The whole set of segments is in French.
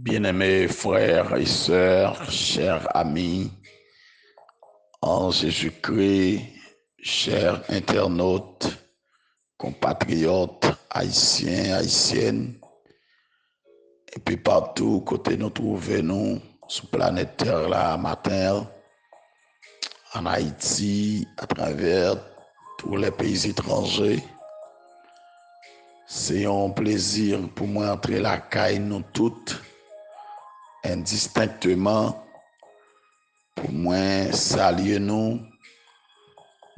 Bien-aimés frères et sœurs, chers amis, en Jésus-Christ, chers internautes, compatriotes, haïtiens, haïtiennes, et puis partout, côté nous trouvons, nous, sur planète Terre, là, matin, en Haïti, à travers tous les pays étrangers. C'est un plaisir pour moi entrer la caille, nous toutes, indistinctement, pour moi saluer nous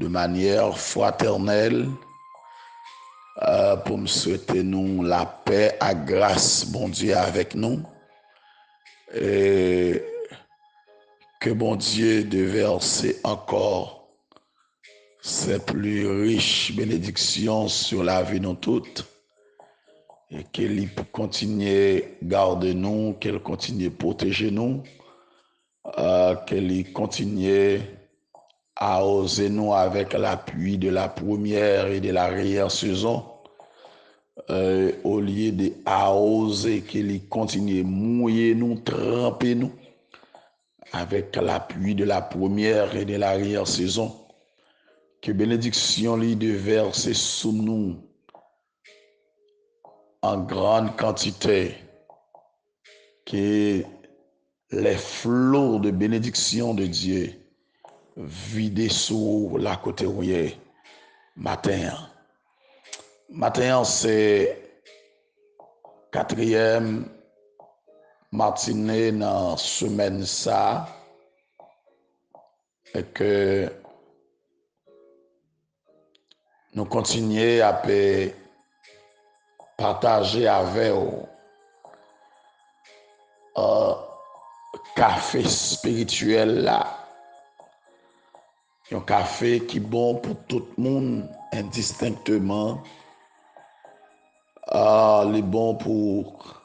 de manière fraternelle, pour me souhaiter nous la paix à grâce, bon Dieu, avec nous. Et que bon Dieu déverse encore ses plus riches bénédictions sur la vie de nous toutes. Et qu'elle continue à garder nous, qu'elle continue à protéger nous, qu'elle continue à oser nous avec l'appui de la première et de l'arrière saison. Au lieu de oser qu'il continue mouiller nous, tremper nous, avec l'appui de la première et de l'arrière saison, que bénédiction lui déverse sous nous en grande quantité, que les flots de bénédiction de Dieu vident sur la côté où il est matin. Matin, c'est quatrième matinée dans la semaine ça, et que nous continuons à partager avec vous un café spirituel là. Un café qui est bon pour tout le monde indistinctement. Il est bon pour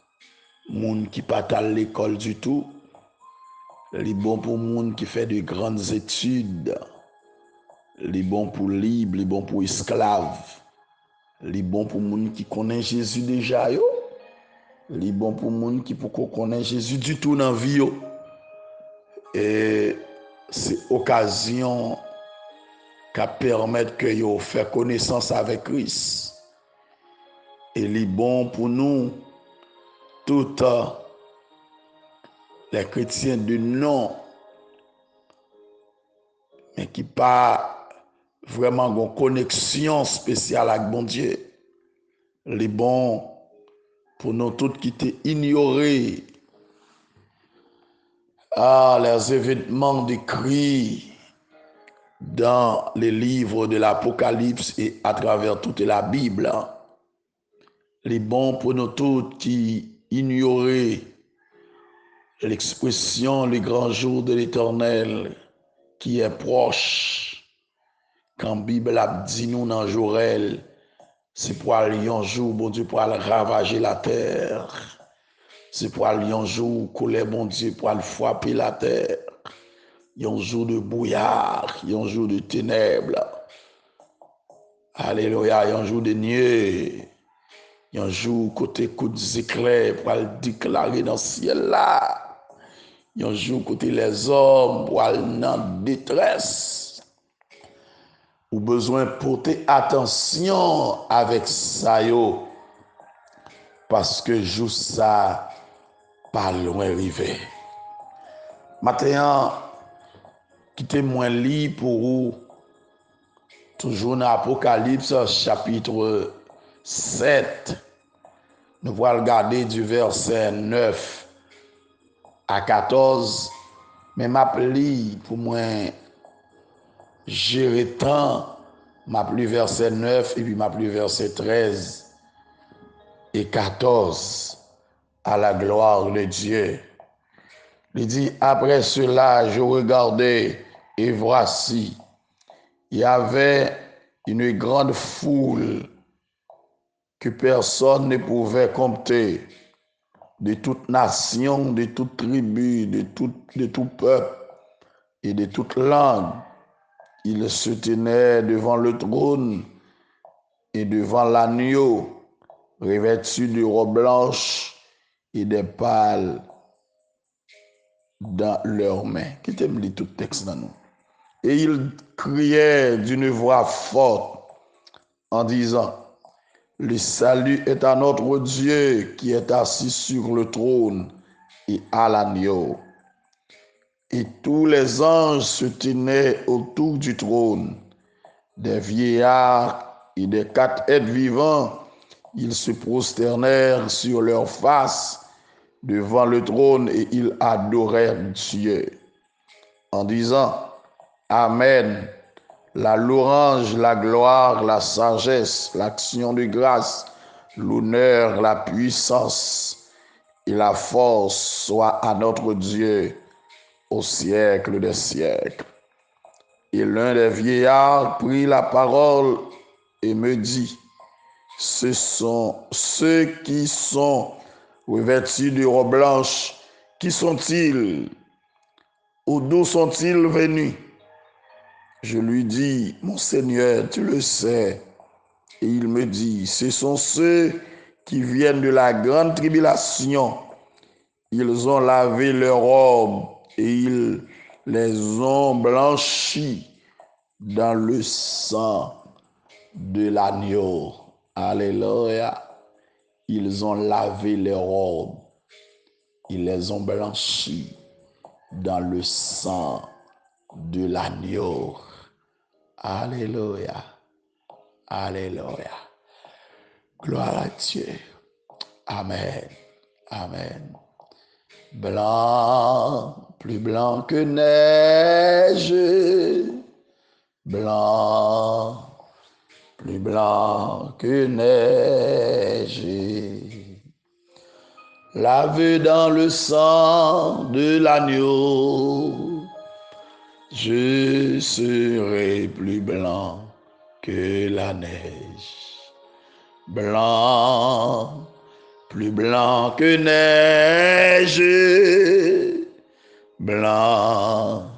les gens qui ne sont pas à l'école du tout. Il est bon pour les gens qui font de grandes études. Il est bon pour libre, il est bon pour esclaves. Il est bon pour les gens qui connaissent Jésus déjà. Il est bon pour les gens qui ne connaissent Jésus du tout dans la vie. Et c'est occasion qui permet que vous fassiez connaissance avec Christ. Et il est bon pour nous, tous les chrétiens de nom, mais qui pas vraiment une connexion spéciale avec bon Dieu. Il est bon pour nous tous qui t'ont ignoré les événements décrits dans les livres de l'Apocalypse et à travers toute la Bible. Il est bon pour nous tous qui ignoraient l'expression le grand jour de l'Éternel qui est proche. Quand la Bible a dit nous dans Joël, c'est pour aller un jour, bon Dieu, pour aller ravager la terre. C'est pour aller un jour, colère, bon Dieu, pour aller frapper la terre. Il y a un jour de brouillard, il y a un jour de ténèbres. Alléluia, il y a un jour de nuée. Il y a un jour côté coup d'éclair pour aller déclarer dans le ciel là. Il y a un jour côté les hommes pour aller dans détresse. Ou besoin porter attention avec ça yo. Parce que jour ça pas loin arrivé. Maintenant, quittez moi lit pour vous. Toujours dans Apocalypse chapitre 7. Nous allons regarder du verset 9 à 14. Mais m'appli pour moi gérer temps, m'appli verset 9 et puis m'appli verset 13 et 14 à la gloire de Dieu. Il dit, après cela, je regardais et voici, il y avait une grande foule que personne ne pouvait compter, de toute nation, de toute tribu, de tout peuple et de toute langue. Ils se tenaient devant le trône et devant l'agneau, revêtus de robes blanches et des pales dans leurs mains. Qui t'aime lire tout texte dans nous? Et ils criaient d'une voix forte en disant, le salut est à notre Dieu qui est assis sur le trône et à l'agneau. Et tous les anges se tenaient autour du trône, des vieillards et des 4 êtres vivants. Ils se prosternèrent sur leurs faces devant le trône et ils adorèrent Dieu en disant, Amen. La louange, la gloire, la sagesse, l'action de grâce, l'honneur, la puissance et la force soient à notre Dieu au siècle des siècles. Et l'un des vieillards prit la parole et me dit, ce sont ceux qui sont revêtus de robes blanches. Qui sont-ils? Ou d'où sont-ils venus? Je lui dis, mon Seigneur, tu le sais. Et il me dit, ce sont ceux qui viennent de la grande tribulation. Ils ont lavé leurs robes et ils les ont blanchis dans le sang de l'agneau. Alléluia. Ils ont lavé leurs robes. Ils les ont blanchis dans le sang de l'agneau. Alléluia. Alléluia. Gloire à Dieu. Amen. Amen. Blanc, plus blanc que neige. Blanc, plus blanc que neige. Lavé dans le sang de l'agneau, je serai plus blanc que la neige. Blanc, plus blanc que neige. Blanc,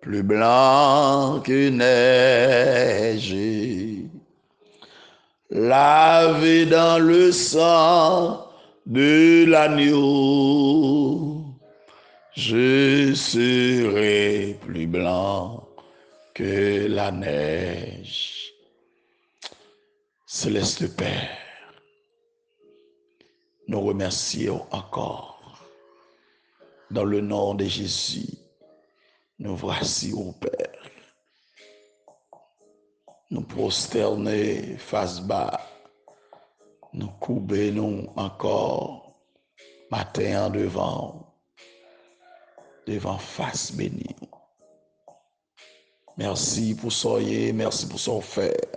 plus blanc que neige. Lavé dans le sang de l'agneau, je serai plus blanc que la neige. Céleste Père, nous remercions encore. Dans le nom de Jésus, nous voici, ô Père. Nous prosterner face bas, nous courber nous encore matin devant face bénie. Merci pour soyez, merci pour son fait.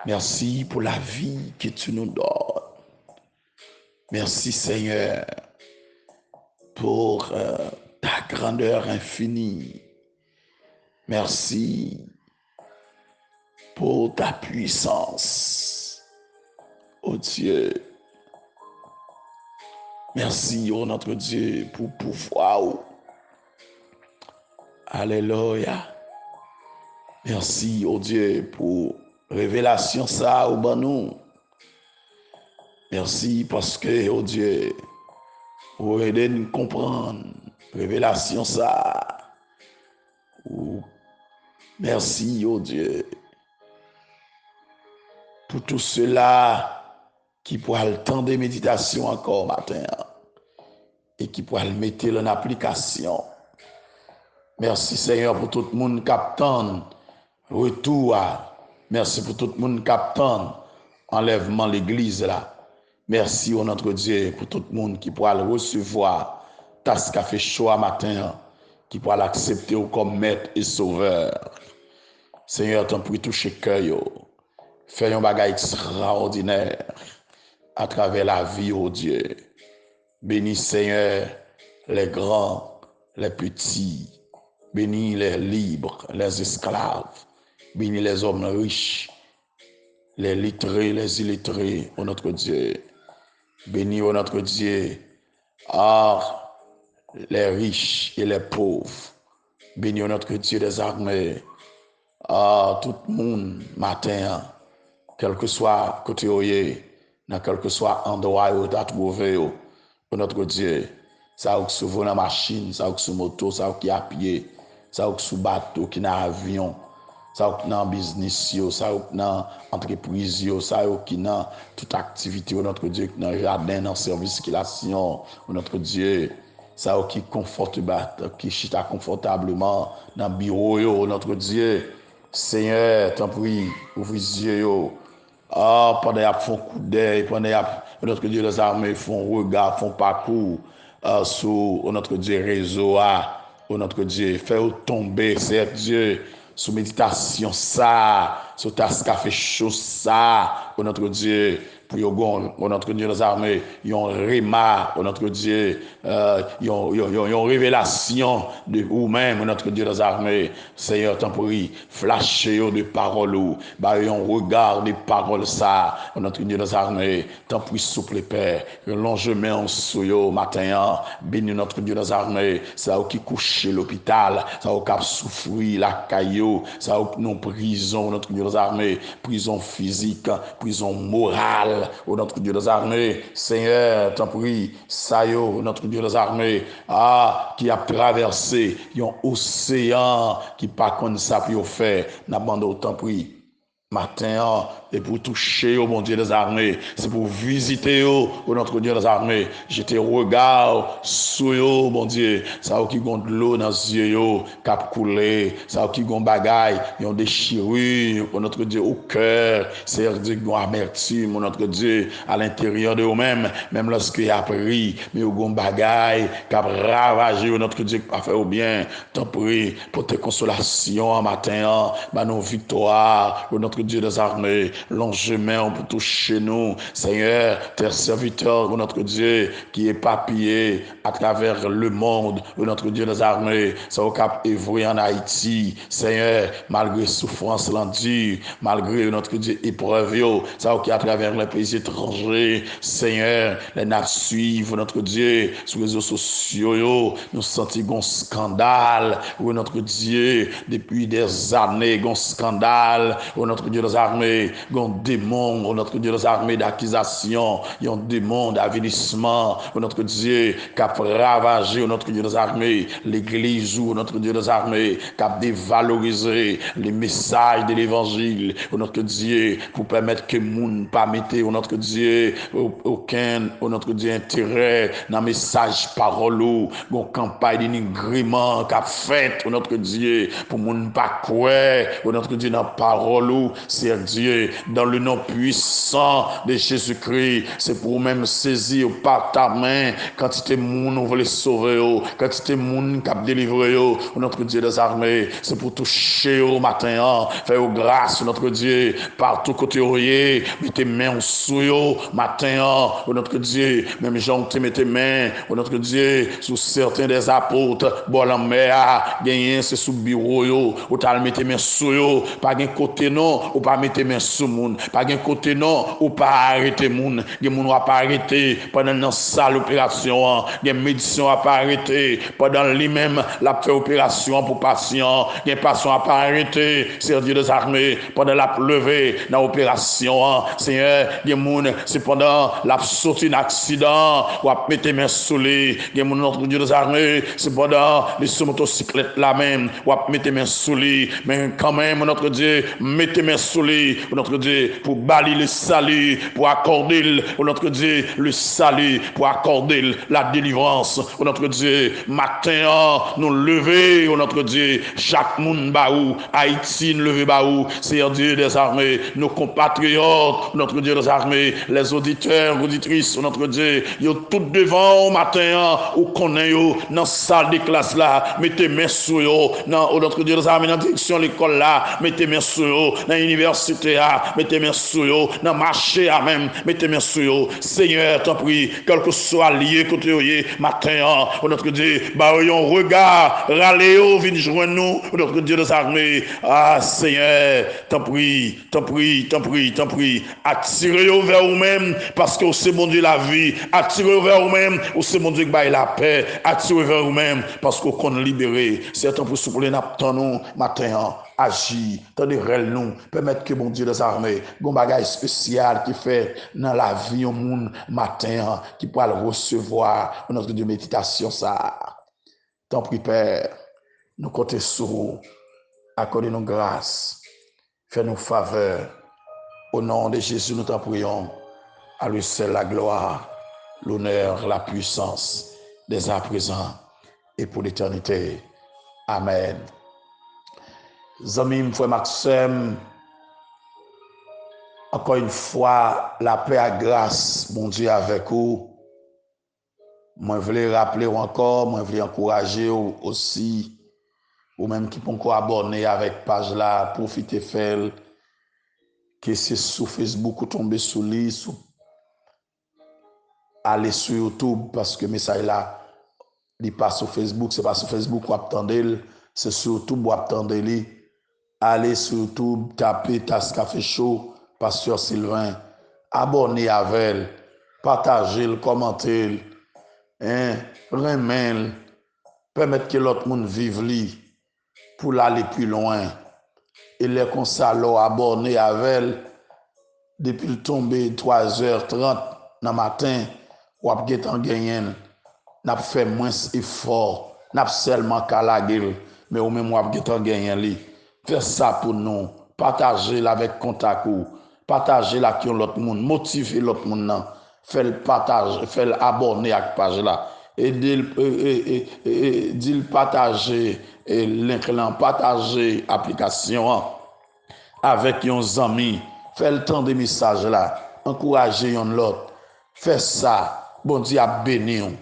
Merci pour la vie que tu nous donnes. Merci Seigneur pour ta grandeur infinie. Merci pour ta puissance, oh Dieu. Merci, oh notre Dieu, pour pouvoir. Alléluia. Merci, oh Dieu, pour révélation ça au ban nous. Merci parce que, oh Dieu, pour aider nous comprendre révélation ça. Merci, oh Dieu, pour tout cela qui pourra le temps de méditation encore matin et qui pourra le mettre en application. Merci Seigneur pour tout le monde captant retour. Merci pour tout le monde captant enlèvement l'église là. Merci au notre Dieu pour tout le monde qui pourra le recevoir. Tas qu'a fait choix matin, qui pourra l'accepter comme maître et sauveur. Seigneur, t'en prie toucher cœur. Fais un bagage extraordinaire à travers la vie, oh Dieu. Bénis Seigneur les grands, les petits. Bénis les libres, les esclaves. Bénis les hommes riches, les lettrés, les illettrés, oh notre Dieu. Bénis, oh notre Dieu, les riches et les pauvres. Bénis, oh notre Dieu des armées. Tout le monde, matin, quel que soit côté où dans quel que soit endroit où tu as trouvé, oh notre Dieu, ça ou qui sous la machine, ça ou qui sous moto, ça ou qui à pied, ça ou qui sous bateau, qui dans avion, ça ou qui dans business, ça ou qui dans entreprise, ça ou qui dans toute activité, oh notre Dieu, dans jardin, dans service, circulation, oh notre Dieu, ça ou qui qui chita confortablement dans bureau, oh notre Dieu, Seigneur, t'en prie, ouvre les yeux, ah, pendant qu'ils font coup d'œil, pendant que notre Dieu les armées font regard, font parcours sur notre Dieu réseau, notre Dieu, fait tomber, c'est Dieu, sous méditation ça, sur ta café chaud ça, notre Dieu, pour notre Dieu les armées, ils ont réma, notre Dieu, ils ont révélation de vous-même, notre Dieu les armées, Seigneur, t'en prie, flashez de paroles, bah, on regarde des paroles ça, notre Dieu les armées, t'en prie, souple Père, longement en souillot matin, bénis notre Dieu les armées, ça qui couche l'hôpital, ça qui a souffri la caillou, ça qui non prison, notre Dieu les armées, prison physique, prison morale, oh notre Dieu des armées, Seigneur, t'en prie, ça notre Dieu des armées, qui a traversé un océan qui pas comme ça pour faire, n'abandonne t'en prie. Matin, et pour toucher au bon Dieu des armées, c'est pour visiter au notre Dieu des armées, jeter regard sur eux, bon Dieu, ça qui gon de l'eau dans les yeux, cap couler, ça qui gon bagaille, ils ont déchiré, pour notre Dieu au cœur, c'est dire gon amertume, notre Dieu, à l'intérieur de eux-mêmes, même lorsqu'il a pris, mais au gon bagaille, cap ravager notre Dieu, pas faire au bien, t'en prie, pour tes consolations matin, bah nos victoires, notre Dieu des armées, longement pour toucher nous, Seigneur, tes serviteurs, notre Dieu, qui est papillé à travers le monde, notre Dieu des armées, ça au cap évolué en Haïti, Seigneur, malgré souffrance l'endure, malgré notre Dieu épreuve, ça qui à travers les pays étrangers, Seigneur, les nations suivent notre Dieu sur les réseaux sociaux, nous sentons un scandale, notre Dieu, depuis des années, un scandale, notre Dieu des armées, un démon, notre Dieu des armées d'accusation, un démon d'avilissement, notre Dieu qui a ravagé, notre Dieu des armées, l'église, notre Dieu des armées, qui a dévalorisé les messages de l'évangile, notre Dieu, pour permettre que moun pas mettre, notre Dieu, aucun, notre Dieu, intérêt dans le message parole, une campagne d'énigrement qui a fait, notre Dieu, pour moun pas croire, notre Dieu, dans la parole, c'est Dieu, dans le nom puissant de Jésus-Christ, c'est pour même saisir par ta main, quantité moun on veut les sauver, quantité moun qui a délivré, notre Dieu des armées, c'est pour toucher au matin, faire grâce, notre Dieu, partout côté orié, mettez mains sous matin, notre Dieu, même Jean, tu mets tes mains, notre Dieu, sous certains des apôtres, bon la mer, gagné, c'est sous bureau, ou t'as mis tes mains sous pas un côté non, ou pas mettre main sous moun, pas un côté non, ou pas arrêter moun, gen moun va pas arrêter pendant une sale opération, gen médecin va pas arrêter pendant lui-même la fait opération pour patient, gen patient va pas arrêter, c'est Dieu des armées pendant la lever dans opération, Seigneur, gen moun c'est pendant la sortie d'un accident, ou à mettre main sous lui, gen moun notre Dieu des armées, c'est pendant les motocyclettes là même, ou à mettre main sous lui, mais quand même notre Dieu, mettez main sous lui, notre Dieu, pour balayer le salut, pour accorder, notre Dieu, le salut, pour accorder la délivrance, notre Dieu, matin, nous lever, notre Dieu, chaque monde baou, Haïti, nous lever baou, Seigneur Dieu des armées, nos compatriotes, notre Dieu des armées, les auditeurs, auditrices, notre Dieu, yo tout devant, matin, ou connaît yo, dans la salle de classe là, mettez main sous yo, dans notre Dieu des armées, dans la direction de l'école là, mettez main sous yo, dans l'université là, mettez main sous yo, dans le marché là même, mettez main sous yo, Seigneur, t'en prie, quel que soit lié, côté yo, matin, notre Dieu, bah, yon regard, râlez vin joindre nous, notre Dieu des armées, Seigneur, t'en prie, t'en prie, t'en prie, t'en prie, attirez-vous vers vous-même, parce que c'est mon Dieu la vie, attirez-vous vers vous-même, c'est mon Dieu qui baille la paix, attirez-vous vers vous-même, parce qu'on est libéré, c'est un peu souple, nous, matin, agir, tant de rel nous, permettre que bon Dieu des armées, gon bagage spécial qui fait dans la vie au monde matin, qui pourra le recevoir dans notre de méditation ça. Tant pis Père, nous comptons sur vous, accordez-nous grâce, fais-nous faveur. Au nom de Jésus, nous t'en prions. À lui seul la gloire, l'honneur, la puissance, dès à présent et pour l'éternité. Amen. Zami, frère Maxime, encore une fois, la paix et grâce, bon Dieu, avec vous. Moi, je voulais rappeler encore, moi, je voulais encourager aussi, ou même qui peut encore abonner avec page là, profitez faire, que c'est sur Facebook ou tomber sous lui, aller sur YouTube, parce que message là, il passe sur Facebook, c'est pas sur Facebook ou attendez, c'est sur YouTube ou attendez. Allez sur YouTube, tapez Tasse Café Show, Pasteur Sylvain, abonnez avec elle, partagez, commentez, remets, permettez que l'autre monde vive li pour aller plus loin. Et les consalo abonnés avec elle, depuis le tombé 3h30 dans le matin, ou ap getan genyen, n'a fait moins effort, n'a seulement qu'à la gueule, mais ou même ou ap getan genyen li. Faites ça pour nous, partagez avec contact ou, partagez la avec l'autre monde, motivez l'autre monde nan, fait le partage, fait l'abonner à la page là. Et dit partager link là, partager application avec yon amis, fait le temps de message là, encourager yon l'autre. Fais ça, bon Dieu a béni ou.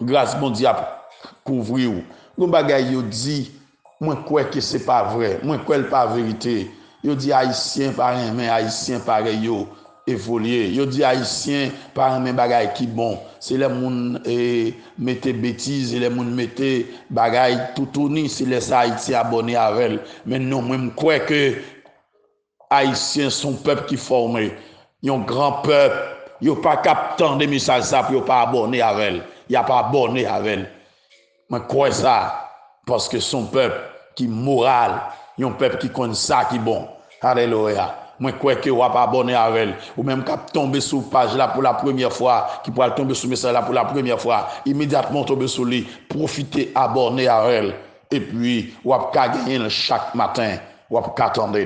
Grâce bon Dieu a couvrir ou. Gon bagay yo dit, moi crois que c'est pas vrai, moi crois pas vérité. Yo dit haïtien par un mais haïtien pareil yo évoluer. Yo dit haïtien par un bagay qui bon. C'est les moun mettez bêtises, les moun mettez bagay tout tourni, c'est les haïtiens abonnés avec. Mais non, moi me crois que haïtiens sont peuple qui formé, un grand peuple, yo pas captant des messages ça pour pas abonné avec elle. Y a pas abonné avec elle. Mais quoi ça parce que son peuple qui moral, un peuple qui connaît ça qui bon. Alléluia. Moi crois que ou pas abonné avec elle ou même cap tomber sur page là pour la première fois, qui pourra tomber sur message là pour la première fois, immédiatement tomber sur lui, profiter abonner avec elle et puis ou pas gagner chaque matin, ou pas attendre.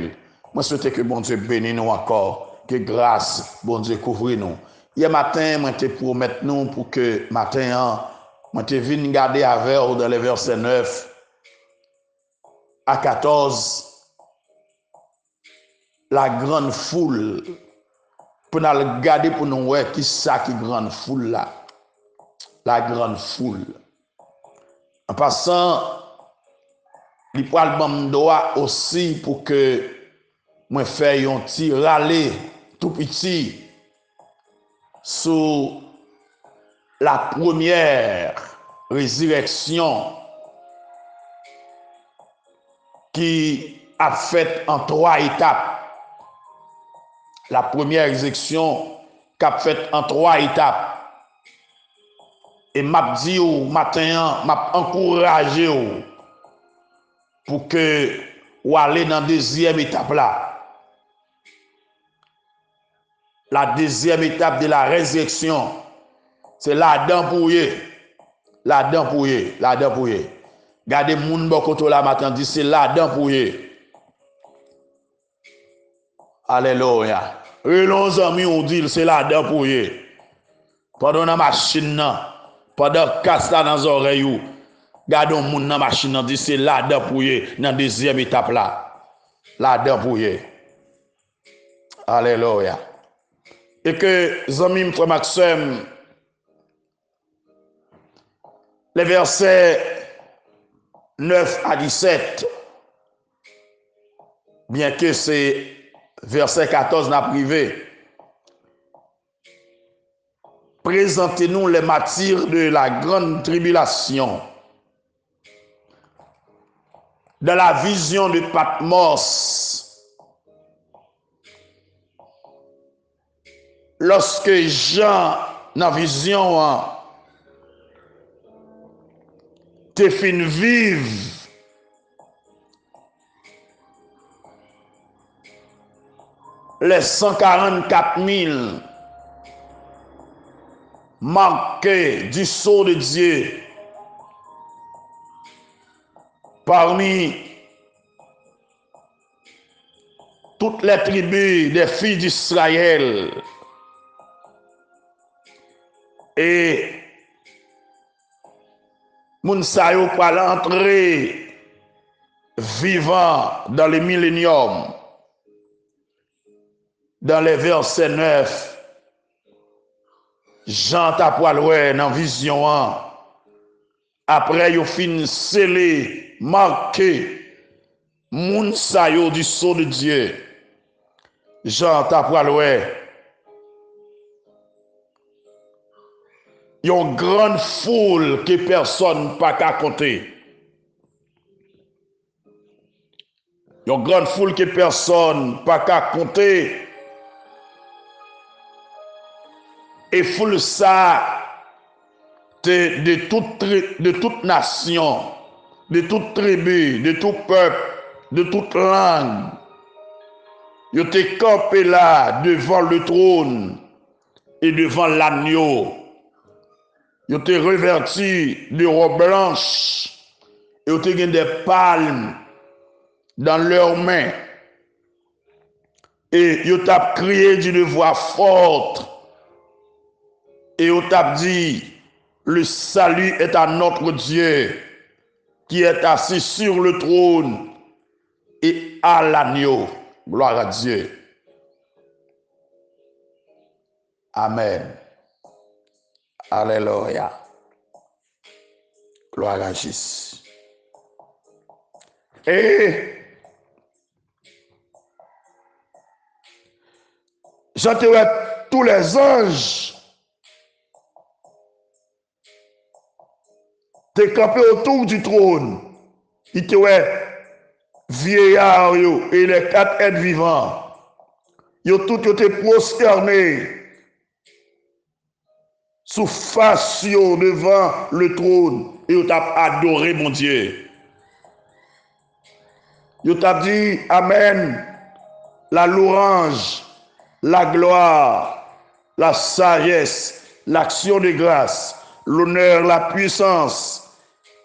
Moi souhaite que bon Dieu bénisse nous encore, que grâce bon Dieu couvre nous. Hier matin, moi te promettre nous pour que matin moi te vinn garder avec dans les versets 9 à 14 la grande foule pour nous regarder pour nous voir qui ça qui grande foule là. La grande foule. En passant, il faut le droit aussi pour que moi faire un petit râler tout petit sur la première résurrection qui a fait en 3 étapes. La première résurrection qui a fait en 3 étapes. Et m'a dit au matin, m'a encouragé pour que ou aller dans la deuxième étape là. La deuxième étape de la résurrection, c'est la dent pouillée. La dent pouillée, la dent pouillée. Gardez moun bokoto la matin dit c'est la dent pouillée. Alléluia. Et nos amis on dit c'est la dent pouillée. Pendant la machine nan, pendant casse là dans les oreilles, gardons moun dans machine nan dit c'est la dent pouillée dans deuxième étape là. La dent pouillée. Alléluia. Et que zami frère Maxime, les versets 9 à 17, bien que c'est verset 14 n'a privé, présentez-nous les martyrs de la grande tribulation. Dans la vision de Patmos, lorsque Jean, dans la vision, te fin vive, les 144 000 marqués du sceau de Dieu parmi toutes les tribus des filles d'Israël. Et moun sa yo pa l'entrer vivant dans le millénium. Dans les versets 9, Jean t'a poil dans vision après yo fin scellé, marqué moun sa yo du sceau de Dieu. Jean t'a poil yon grande foule que personne pas qu'à compter. Yon grande foule que personne pas qu'à compter. Et foule ça de toute nation, de toute tribu, de tout peuple, de toute langue. Yo te campé là devant le trône et devant l'agneau. Yo te revêtu de robes blanches et yo te gen des palmes dans leurs mains. Et yo t'a crié d'une voix forte. Et yo t'a dit, le salut est à notre Dieu qui est assis sur le trône et à l'agneau. Gloire à Dieu. Amen. Alléluia. Gloire à Jésus. Et j'entends tous les anges te campé autour du trône. Ils te vieillards et les 4 êtres vivants. Ils ont tous été prosternés sous face devant le trône et ils ont adoré mon Dieu. Ils ont dit Amen, la louange, la gloire, la sagesse, l'action de grâce, l'honneur, la puissance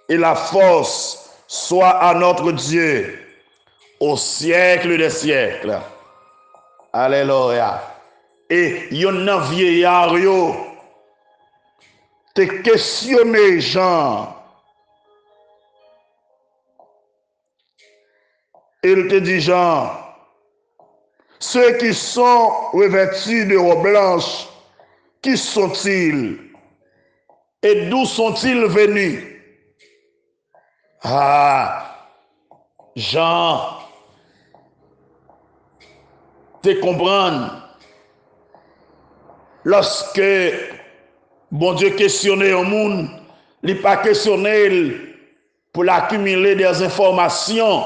et la force soit à notre Dieu au siècle des siècles. Alléluia. Et yon nan vieillard yo te questionné Jean. Il te dit Jean, ceux qui sont revêtus de robes blanches, qui sont-ils? Et d'où sont-ils venus? Ah, Jean, te comprendre. Lorsque bon Dieu questionnait au monde, il n'est pas questionné pour l'accumuler des informations,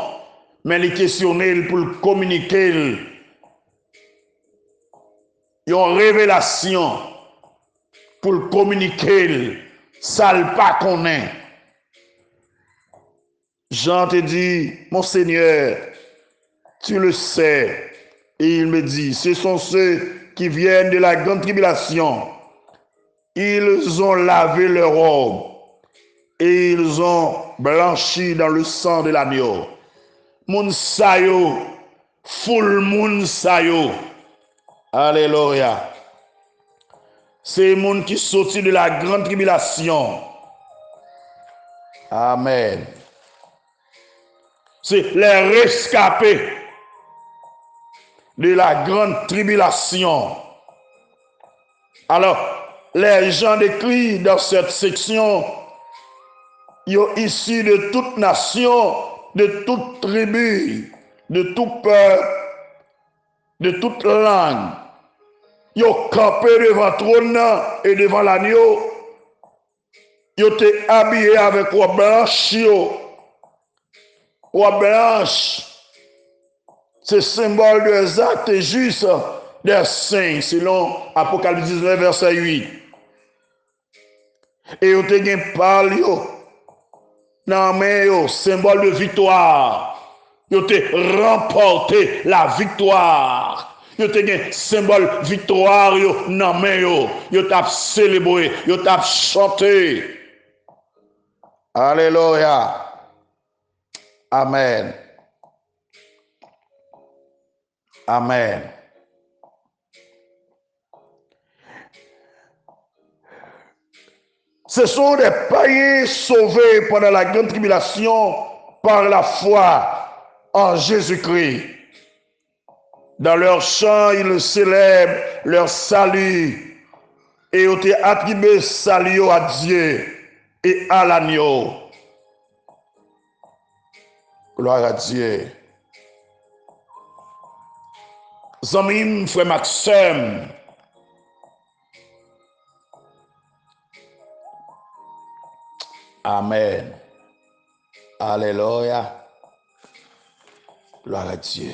mais il questionnait pour le communiquer. Il y a une révélation pour le communiquer. Ça ne pas connaît. Jean te dit, mon Seigneur, tu le sais. Et il me dit, ce sont ceux qui viennent de la grande tribulation. Ils ont lavé leurs robes et ils ont blanchi dans le sang de l'agneau. Moun sayo, full moun sayo. Alléluia. C'est moun qui sorti de la grande tribulation. Amen. C'est les rescapés de la grande tribulation. Alors, les gens décrits dans cette section, ils sont issus de toute nation, de toute tribu, de tout peuple, de toute langue. Ils ont campé devant le trône et devant l'agneau. Ils ont été habillés avec robe blanche. Robe blanche, c'est symbole des actes justes des saints, selon Apocalypse 19, verset 8. Et ils ont été parlé dans main, symbole de victoire. Ils ont été remporté la victoire. Yo te gen symbole victoire yo nan men yo. Yo tap célébrer, yo tap chanter. Alléluia. Amen. Amen. Ce sont des païens sauvés pendant la grande tribulation par la foi en Jésus-Christ. Dans leur chant, ils célèbrent leur salut et ont été attribués salut à Dieu et à l'agneau. Gloire à Dieu. Zamim, frère Maxime, amen. Alléluia. Gloire à Dieu.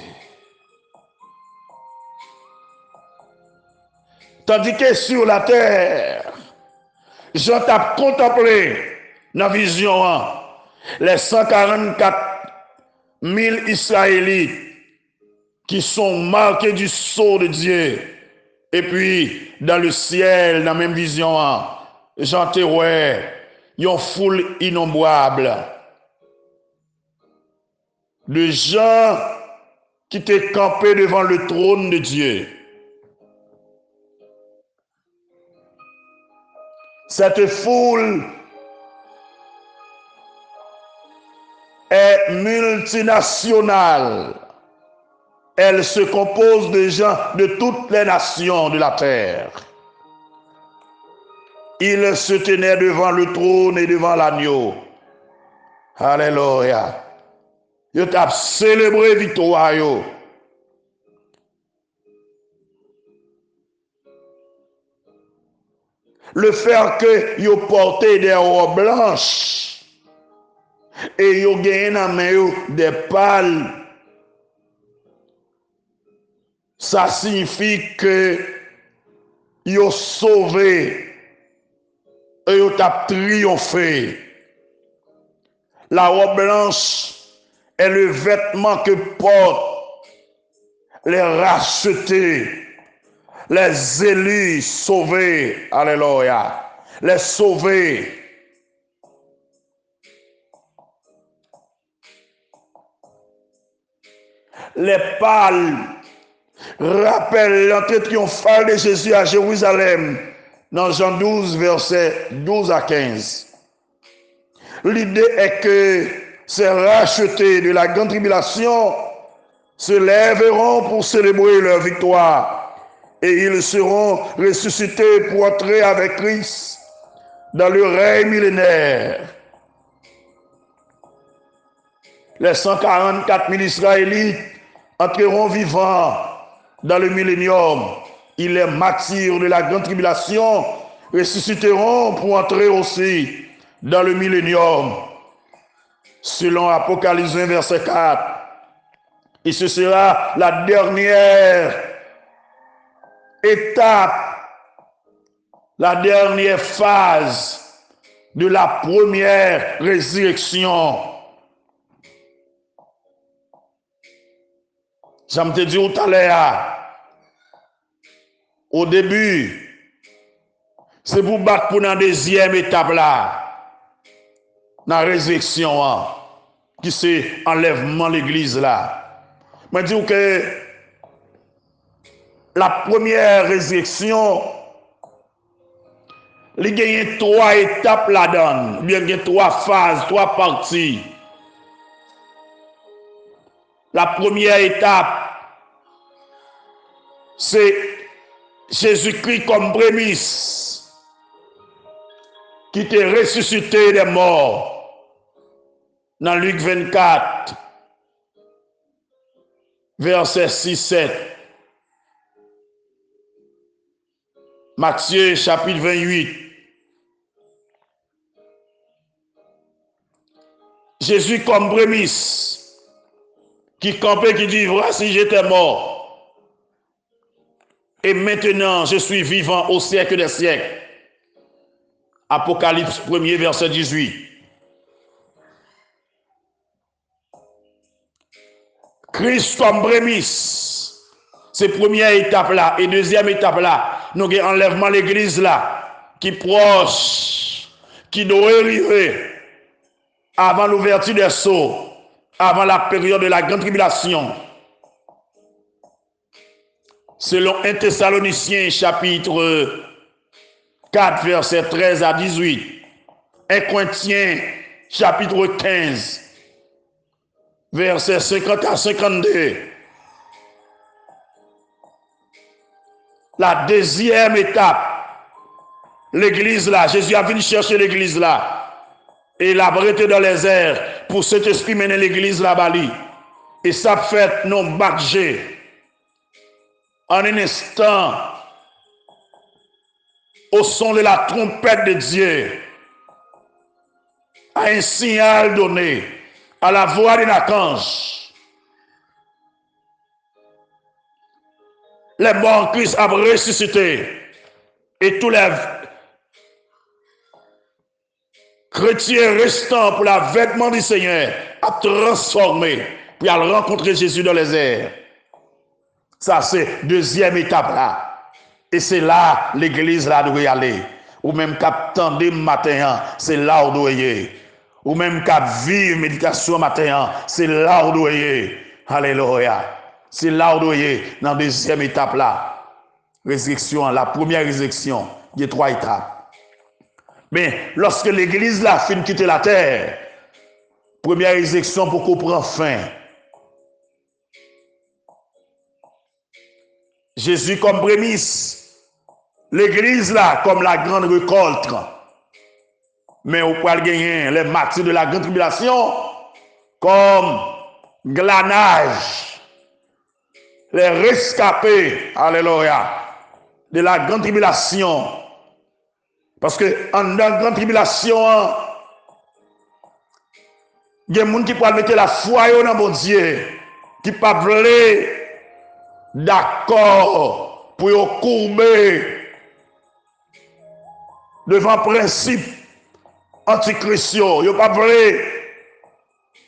Tandis que sur la terre, Jean t'a contemplé dans la vision les 144 000 Israélites qui sont marqués du sceau de Dieu. Et puis, dans le ciel, dans la même vision, Jean te ouais, une foule innombrable de gens qui étaient campés devant le trône de Dieu. Cette foule est multinationale. Elle se compose de gens de toutes les nations de la terre. Ils se tenaient devant le trône et devant l'agneau. Alléluia. Ils ont célébré victoire. Le fait que ils ont porté des robes blanches et ils ont gagné dans main des pales, ça signifie que ils ont sauvé et ils ont triomphé. La robe blanche est le vêtement que portent les rachetés, les élus sauvés. Alléluia. Les sauvés. Les pâles rappellent l'entrée triomphale de Jésus à Jérusalem dans Jean 12, versets 12 à 15. L'idée est que ces rachetés de la grande tribulation se lèveront pour célébrer leur victoire et ils seront ressuscités pour entrer avec Christ dans le règne millénaire. Les 144 000 Israélites entreront vivants dans le millénium. Et les martyrs de la grande tribulation ressusciteront pour entrer aussi dans le millénium. Selon Apocalypse 1, verset 4. Et ce sera la dernière étape, la dernière phase de la première résurrection. J'aime te dire tout à l'heure, au début, c'est pour battre pour la deuxième étape là, la résurrection, qui c'est enlèvement de l'église là. Je dis que la première résurrection, il y a 3 étapes là-dedans, bien il y a 3 phases, 3 parties. La première étape, c'est Jésus-Christ comme prémisse, qui était ressuscité des morts. Dans Luc 24, verset 6-7. Matthieu chapitre 28. Jésus comme prémisse, qui campait, qui dit, voici j'étais mort. Et maintenant je suis vivant au siècle des siècles. Apocalypse 1er, verset 18. Christ comme prémisse, C'est première étape là. Et deuxième étape là, nous avons enlèvement l'église là, qui proche, qui doit arriver avant l'ouverture des sceaux, avant la période de la grande tribulation. Selon 1 Thessaloniciens chapitre 4, verset 13 à 18. 1 Corinthiens chapitre 15, verset 50 à 52. La deuxième étape, l'église là, Jésus a venu chercher l'église là. Et il a arrêté dans les airs pour cet esprit mener l'église là-bas. Et ça fait non badger. En un instant, au son de la trompette de Dieu, à un signal donné, à la voix d'un archange, les morts en Christ ont ressuscité et tous les chrétiens restants pour l'avènement du Seigneur ont transformé pour aller rencontrer Jésus dans les airs. Ça, c'est deuxième étape là. Et c'est là l'église là doit y aller. Ou même qu'à attendre matin, c'est là où doit y aller. Ou même qu'à vivre méditation matin, c'est là où doit y aller. Alléluia. C'est là où doit y aller. Dans la deuxième étape là. Résurrection, la première résurrection. Il y a 3 étapes. Mais lorsque l'église là finit de quitter la terre, première résurrection pour qu'on prenne fin. Jésus comme prémisse, l'église là comme la grande récolte. Mais on peut gagner les martyrs de la grande tribulation comme glanage, les rescapés, alléluia, de la grande tribulation. Parce que en dans la grande tribulation, il y a des gens qui peuvent mettre la foi dans mon Dieu, qui peuvent d'accord pour courber devant principe antichristiens. Ils ne pas voulu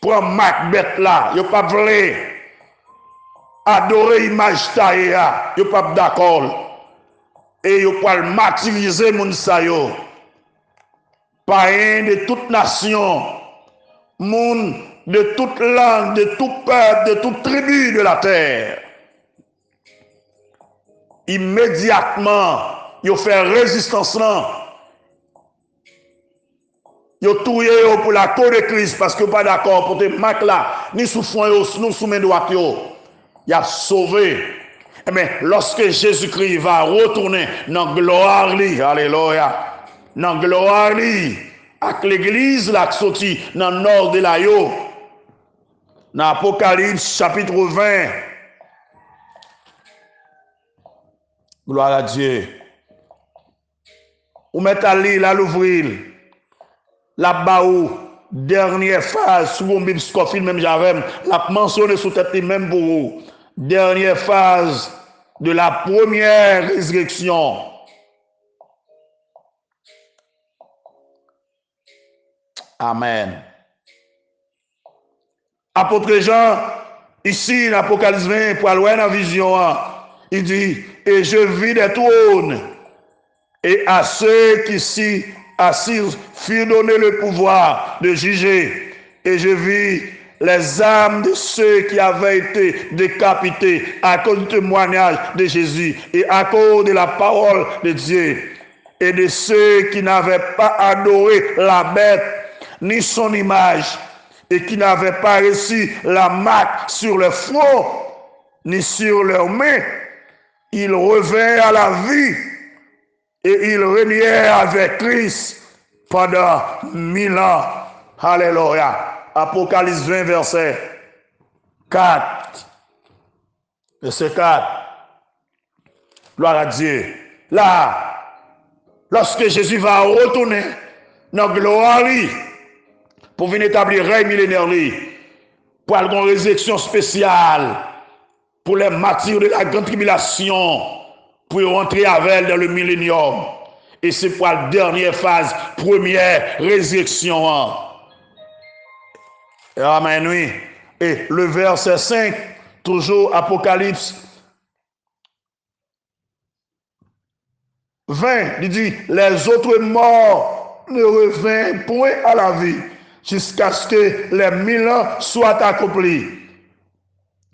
prendre Macbeth là. Ils ne pas voulu adorer l'image taillée. Ils ne pas d'accord. Et ils pas martyriser moun sa yo. Païens de toute nation, moun de toute langue, de tout peuple, de toute tribu de la terre. Immédiatement, ils fait résistance là. Ils ont tué pour la cause de Christ parce que pas d'accord pour te marquer là, ni sous fond, ni sous main droite. Il a sauvé. Mais lorsque Jésus-Christ va retourner dans la gloire, alléluia, dans la gloire, avec l'église là qui sortit dans le nord de la yo, dans Apocalypse chapitre 20. Gloire à Dieu. Ou mettre à l'île, à l'ouvrir. Là-bas où, dernière phase, sous mon Bible Scofield, même j'avais, la mentionné sous tête même pour vous. Dernière phase de la première résurrection. Amen. Apôtre Jean, ici, l'Apocalypse 20, pour aller dans la vision, il dit, et je vis des trônes, et à ceux qui s'y assisent furent donné le pouvoir de juger. Et je vis les âmes de ceux qui avaient été décapités à cause du témoignage de Jésus et à cause de la parole de Dieu. Et de ceux qui n'avaient pas adoré la bête ni son image et qui n'avaient pas reçu la marque sur le front ni sur leurs mains. Ils revinrent à la vie et ils régnèrent avec Christ pendant 1000 ans. Alléluia. Apocalypse 20, verset 4. Verset 4. Gloire à Dieu. Là, lorsque Jésus va retourner dans la gloire pour venir établir le règne millénaire, pour avoir une résurrection spéciale pour les martyrs de la grande tribulation, pour rentrer avec elle dans le millénium. Et c'est pour la dernière phase, première résurrection. Amen, oui. Et le verset 5, toujours Apocalypse 20, il dit, les autres morts ne reviennent point à la vie jusqu'à ce que les 1000 ans soient accomplis.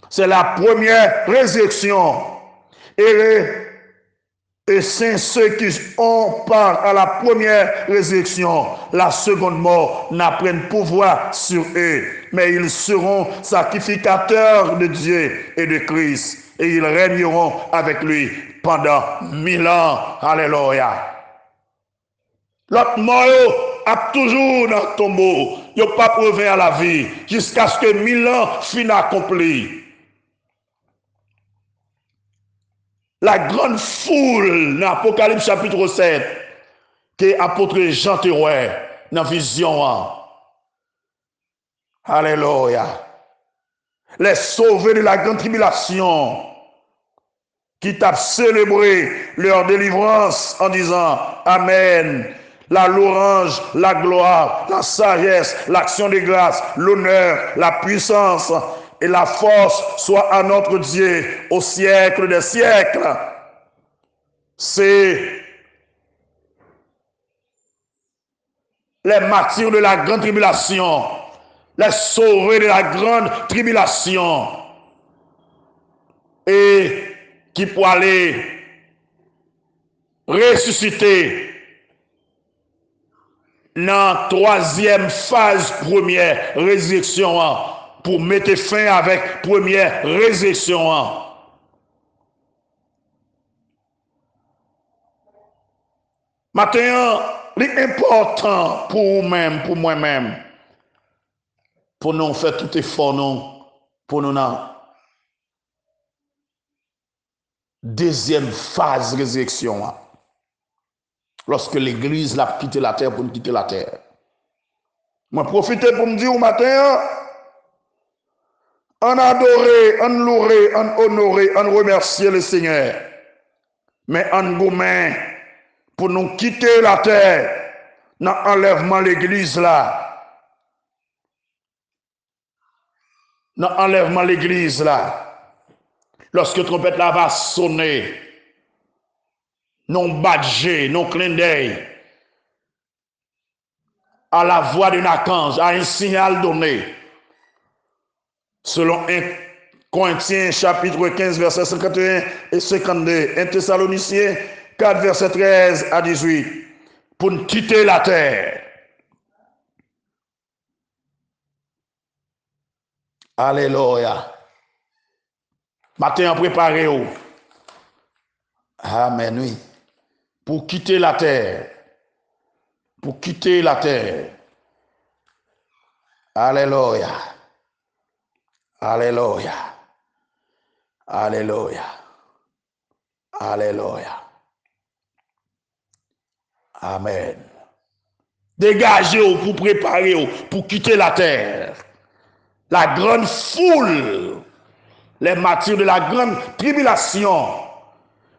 C'est la première résurrection. Et c'est ceux qui ont part à la première résurrection. La seconde mort n'a point pouvoir sur eux, mais ils seront sacrificateurs de Dieu et de Christ. Et ils régneront avec lui pendant 1000 ans. Alléluia. L'autre mort a toujours dans le tombeau. Il n'a pas revenu à la vie jusqu'à ce que 1000 ans finissent accomplis. La grande foule dans Apocalypse chapitre 7 que apôtre Jean te voit dans la vision. Alléluia. Les sauvés de la grande tribulation qui t'ont célébré leur délivrance en disant Amen. La louange, la gloire, la sagesse, l'action de grâce, l'honneur, la puissance et la force soit à notre Dieu au siècle des siècles. C'est les martyrs de la grande tribulation, les sauvés de la grande tribulation, et qui pour aller ressusciter dans la troisième phase première résurrection pour mettre fin avec première résurrection. Maintenant, l'important pour vous-même, pour moi-même, pour nous faire tout effort, pour nous deuxième phase résurrection. Lorsque l'Église l'a quitté la terre pour nous quitter la terre. Moi, profitez pour me dire au matin, en adorer, en louer, en honorer, en remercier le Seigneur. Mais en gourmet, pour nous quitter la terre, dans l'enlèvement de l'Église là. Dans l'enlèvement de l'Église là. Lorsque trompette là va sonner, non badgé, non clin d'œil, à la voix d'un archange, à un signal donné. Selon 1 Corinthiens chapitre 15 verset 51 et 52, 1 Thessaloniciens 4 verset 13 à 18, pour nous quitter la terre. Alléluia. Matin préparez-vous. Amen, oui. Pour quitter la terre. Pour quitter la terre. Alléluia. Alléluia. Alléluia. Alléluia. Amen. Dégagez-vous pour préparer-vous pour quitter la terre. La grande foule, les martyrs de la grande tribulation.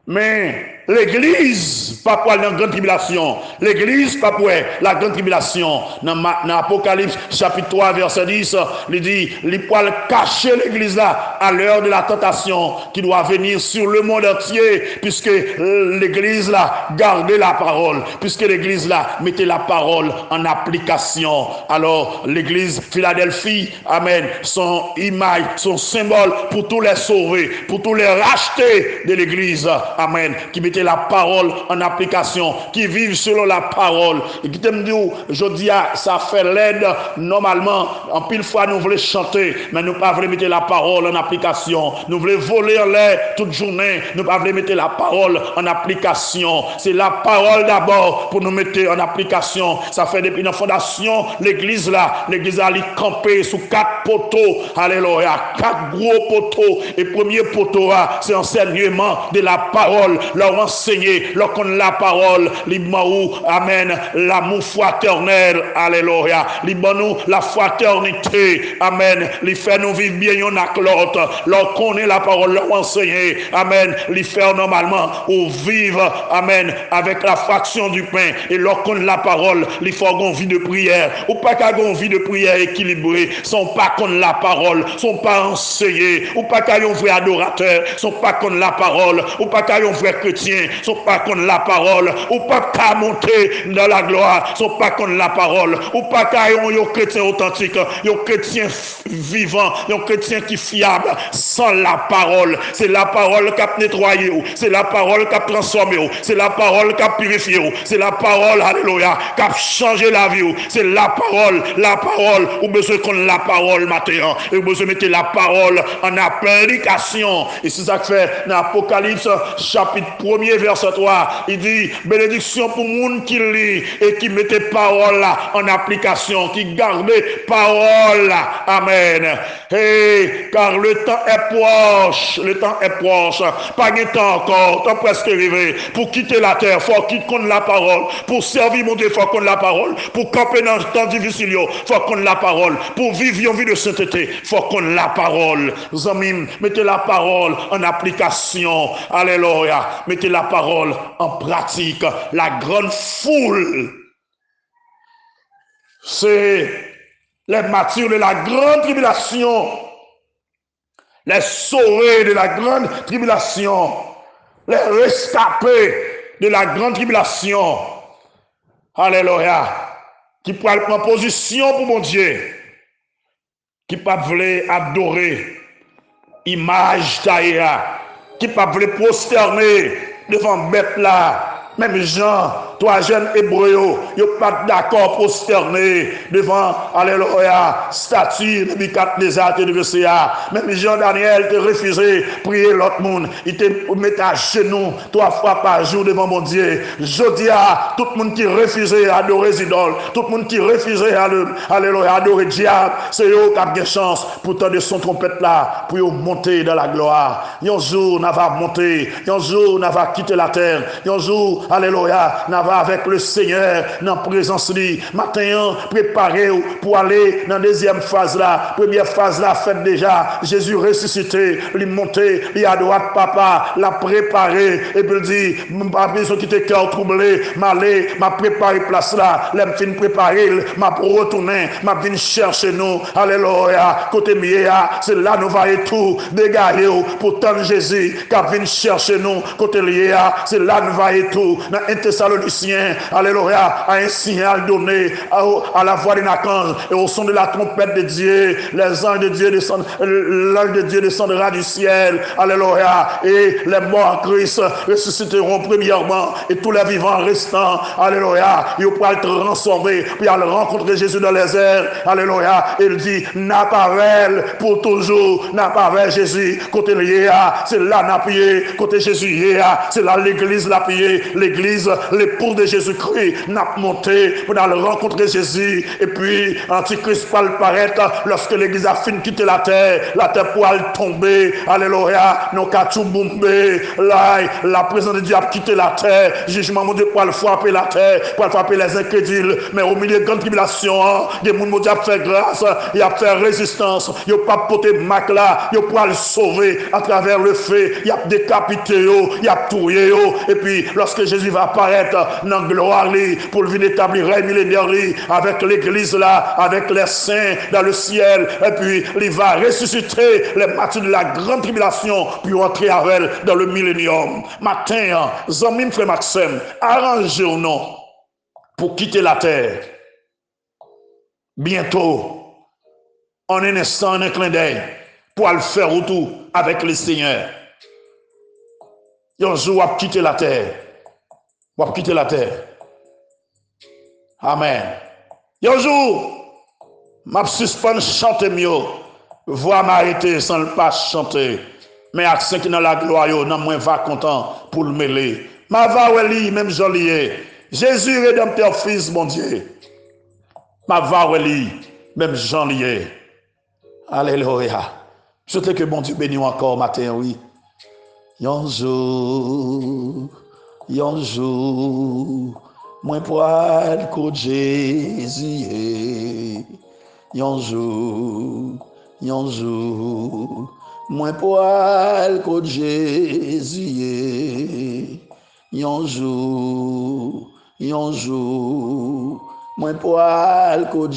Mais l'Église, pas pour la grande tribulation. L'Église, pas pour la grande tribulation. Dans Apocalypse chapitre 3, verset 10, il dit, il peut cacher l'Église là à l'heure de la tentation qui doit venir sur le monde entier, puisque l'Église là gardait la parole, puisque l'Église là mettait la parole en application. Alors, l'Église Philadelphie, amen, son image, son symbole pour tous les sauvés, pour tous les rachetés de l'Église, amen, qui mettait la parole en application, qui vivent selon la parole. Et qui t'aime dire, je dis, ça fait l'aide, normalement, en pile fois, nous voulons chanter, mais nous pas voulons mettre la parole en application. Nous voulons voler en l'air toute journée, nous pas voulons mettre la parole en application. C'est la parole d'abord pour nous mettre en application. Ça fait depuis la fondation, l'église là, l'église a campé sous 4 poteaux. Alléluia, 4 gros poteaux. Et premier poteau, c'est enseignement de la parole, leur enseigner, leur connaître la parole, libre amen, l'amour fraternel, alléluia, libre la fraternité, amen, les faire nous vivre bien y'en a que l'autre, leur connaître la parole, leur enseigner, amen, les faire normalement ou vivre, amen, avec la fraction du pain, et leur connaître la parole, les faire une vie de prière, ou pas qu'à une vie de prière équilibrée, sont pas connaître la parole, sont pas enseignés, ou pas qu'à un vrai adorateur, sont pas connaître la parole, ou pas qu'à un vrai chrétien, chrétiens sont pas contre la parole, ou pas qu'à monter dans la gloire, sont pas contre la parole, ou pas qu'à un chrétien authentique, un chrétien vivant, un chrétien qui fiable, sans la parole. C'est la parole qui a nettoyé, c'est la parole qui a transformé, c'est la parole qui a purifié, c'est la parole, alléluia, qui a changé la vie, c'est la parole, ou besoin qu'on la parole maintenant, et vous besoin mettre la parole en application. Et c'est ça que fait dans Apocalypse chapitre 1er verset 3, il dit bénédiction pour monde qui lit et qui mettait parole là en application, qui gardait parole là. Amen. Hey, car le temps est proche, pas de temps encore, temps presque arrivé pour quitter la terre, faut quitter contre la parole, pour servir mon Dieu, faut contre la parole, pour camper dans le temps difficile, faut contre la parole, pour vivre une vie de sainteté, faut contre la parole. Zamim, mettez la parole en application. Alléluia. Mettez la parole en pratique. La grande foule, c'est les martyrs de la grande tribulation, les sauvés de la grande tribulation, les rescapés de la grande tribulation. Alléluia. Qui pourra prendre position pour mon Dieu, qui pas voulu adorer image taillée, qui pas voulu prosterner devant bête là. Même Jean, toi jeunes hébreux, ils pas d'accord prosterner devant, alléluia, statue de Nebuchadnezzar de Russia. Même Jean Daniel te refusé prier l'autre monde. Il te met à genoux 3 fois par jour devant mon Dieu. Je dis à tout le monde qui refusait adorer les idoles, tout le monde qui refusait alléluia, adorer diable, c'est eux qui ont des chances pour tendre son trompette là, pour monter dans la gloire. Un jour, on va monter, un jour, on va quitter la terre, un jour, alléluia, n'a va avec le Seigneur dans la présence lui. Matin, préparé pour aller dans la deuxième phase là. Première phase là, faite déjà. Jésus ressuscité, lui monté, il à droite papa, l'a préparé. Et puis il dit, ma besoin qui était cœur troublé, m'aller, m'a préparé place là. L'aime fin préparé, m'a retourné, m'a venu chercher nous. Alléluia, côté mieux, c'est là nous va et tout dégager pour tant Jésus qui vient chercher nous. Côté lié, c'est là nous va et tout. Dans un Thessaloniciens, alléluia, à un signal donné à la voix d'un archange et au son de la trompette de Dieu, les anges de Dieu descendent, l'ange de Dieu descendra du ciel, alléluia, et les morts en Christ ressusciteront premièrement, et tous les vivants restants, alléluia, ils pourront être transformés, puis aller rencontrer Jésus dans les airs, alléluia, il dit, n'a pas pour toujours, n'a pas Jésus, côté lié, c'est là n'a pied, côté Jésus, c'est là l'église l'a pied, l'église, l'époux de Jésus-Christ, n'a monté pour aller rencontrer Jésus. Et puis, Antichrist va paraître lorsque l'église a fini de quitter la terre pourra tomber. Alléluia. Nos quatre bombés. Là, la présence de Dieu a quitté la terre. Jugement, mon Dieu, pour frapper la terre, pour frapper les incrédules. Mais au milieu de grande tribulation, des gens, mon Dieu, a fait grâce, il a fait résistance. Il n'a pas porté Mac là, il pourra le sauver à travers le feu. Il a décapité, il a tué. Et puis, lorsque Jésus va apparaître dans la gloire pour venir établir un millénaire avec l'église là, avec les saints dans le ciel, et puis il va ressusciter les martyrs de la grande tribulation pour entrer avec elle dans le millénium. Matin, Zamim frère Maxime, arrangez-nous pour quitter la terre. Bientôt, en un instant, en un clin d'œil, pour aller faire retour avec le Seigneur. Un jour, on va quitter la terre. On va quitter la terre. Amen. Un jour, je suspends chanter mieux. Voix m'arrêter sans le pas chanter. Mais accent qui dans la gloire, non moins va content pour le mêler. Ma va weli, même joli. Jésus rédempteur fils, mon Dieu. Ma va weli, même Jean lié. Alléluia. Je souhaite que bon Dieu bénisse encore matin, oui. Yon jour, moi poil côté Jésus. Yon jour, moi poil côté Jésus. Yon jour, moi poil côté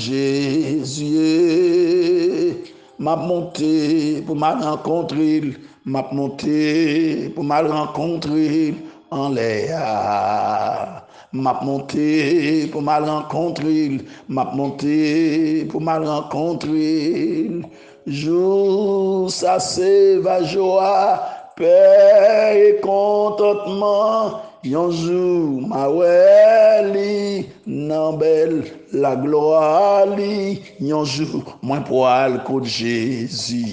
Jésus. M'a monté pour m'a rencontrer. M'a monté pour mal rencontrer en l'air. M'a monté pour mal rencontrer, m'a monté pour mal rencontrer. Jour ça c'est va joie, paix et contentement. Yon jour ma weli nan belle la gloire li. Yon jour moins poil côte Jésus.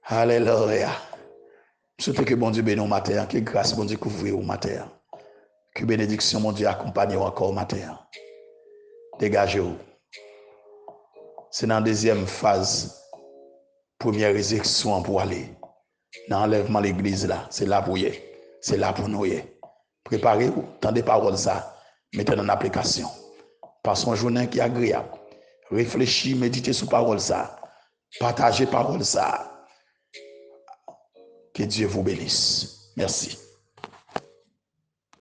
Alléluia. Souhaite que bon Dieu bénisse au matin, que grâce bon Dieu couvre au matin, que bénédiction mon Dieu accompagne encore au matin. Dégagez-vous. C'est dans la deuxième phase, première résurrection pour aller. Dans l'enlèvement de l'église là, c'est là pour y. C'est là pour nous. Préparez-vous, tendez paroles ça, mettez en application. Passons une journée qui est agréable. Réfléchissez, méditez sur parole ça. Partagez parole ça. Que Dieu vous bénisse. Merci.